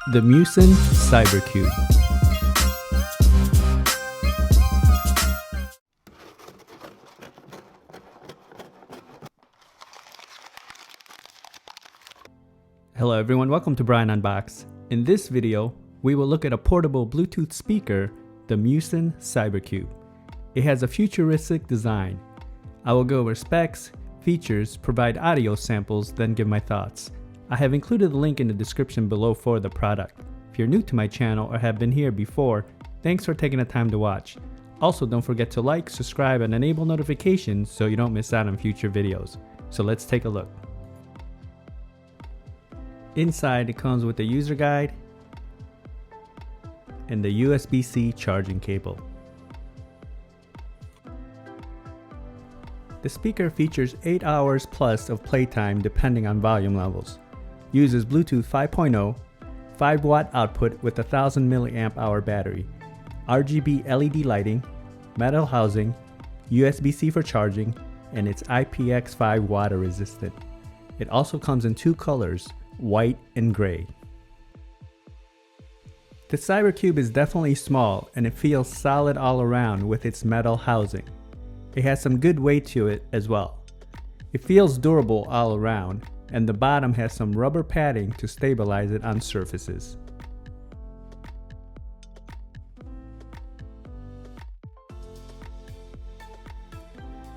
The Muzen Cybercube. Hello everyone, welcome to Brian Unboxed. In this video, we will look at a portable Bluetooth speaker, the Muzen Cybercube. It has a futuristic design. I will go over specs, features, provide audio samples, then give my thoughts. I have included the link in the description below for the product. If you're new to my channel or have been here before, thanks for taking the time to watch. Also, don't forget to like, subscribe, and enable notifications so you don't miss out on future videos. So let's take a look. Inside, it comes with a user guide and the USB-C charging cable. The speaker features 8 hours plus of playtime depending on volume levels. Uses Bluetooth 5.0, 5-watt output with a 1000 mAh battery, RGB LED lighting, metal housing, USB-C for charging, and it's IPX5 water resistant. It also comes in two colors, white and gray. The Cybercube is definitely small and it feels solid all around with its metal housing. It has some good weight to it as well. It feels durable all around, and the bottom has some rubber padding to stabilize it on surfaces.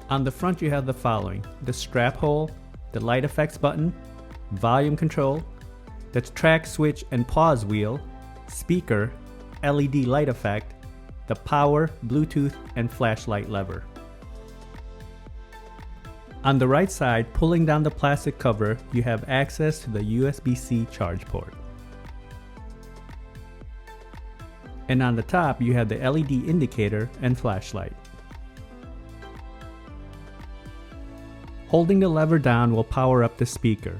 On the front you have the following: the strap hole, the light effects button, volume control, the track switch and pause wheel, speaker, LED light effect, the power, Bluetooth, and flashlight lever. On the right side, pulling down the plastic cover, you have access to the USB-C charge port. And on the top, you have the LED indicator and flashlight. Holding the lever down will power up the speaker,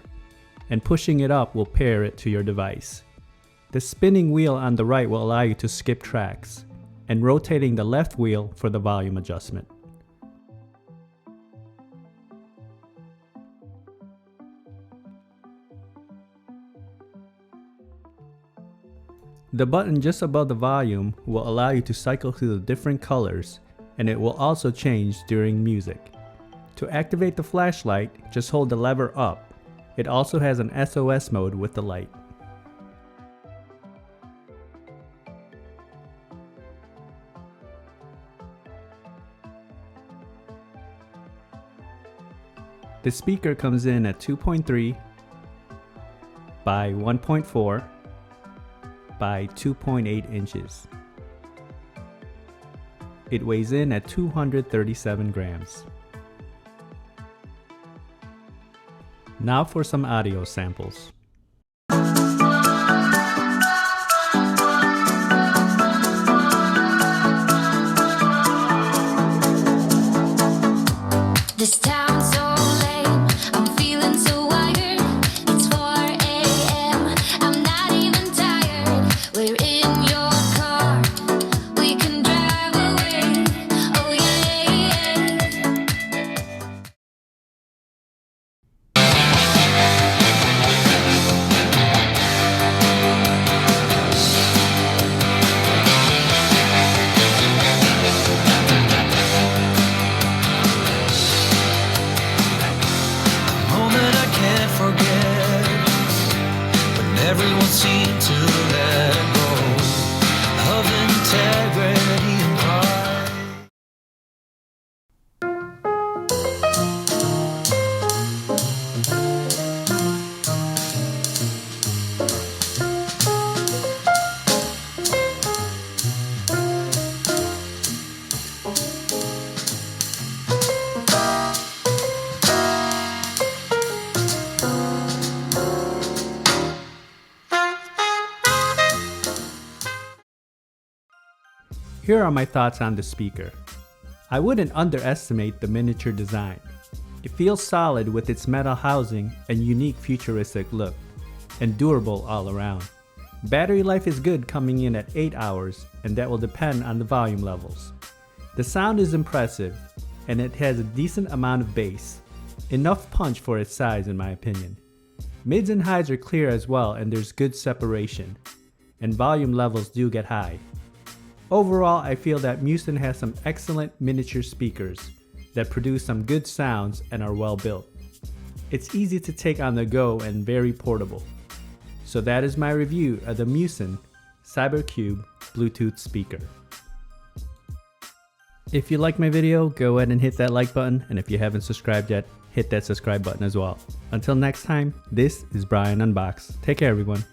and pushing it up will pair it to your device. The spinning wheel on the right will allow you to skip tracks, and rotating the left wheel for the volume adjustment. The button just above the volume will allow you to cycle through the different colors, and it will also change during music. To activate the flashlight, just hold the lever up. It also has an SOS mode with the light. The speaker comes in at 2.3 by 1.4 by 2.8 inches. It weighs in at 237 grams. Now for some audio samples. This town's so lame, I'm feeling so wired. It's 4 a.m., I'm not even tired. We're in your car, we can drive away. Oh yeah. Moment I can't forget, when everyone seemed to let go of integrity and pride. Here are my thoughts on the speaker. I wouldn't underestimate the miniature design. It feels solid with its metal housing and unique futuristic look, and durable all around. Battery life is good, coming in at 8 hours, and that will depend on the volume levels. The sound is impressive, and it has a decent amount of bass. Enough punch for its size in my opinion. Mids and highs are clear as well, and there's good separation, and volume levels do get high. Overall, I feel that Muzen has some excellent miniature speakers that produce some good sounds and are well built. It's easy to take on the go and very portable. So that is my review of the Muzen CyberCube Bluetooth speaker. If you like my video, go ahead and hit that like button, and if you haven't subscribed yet, hit that subscribe button as well. Until next time, this is Brian Unboxed. Take care, everyone.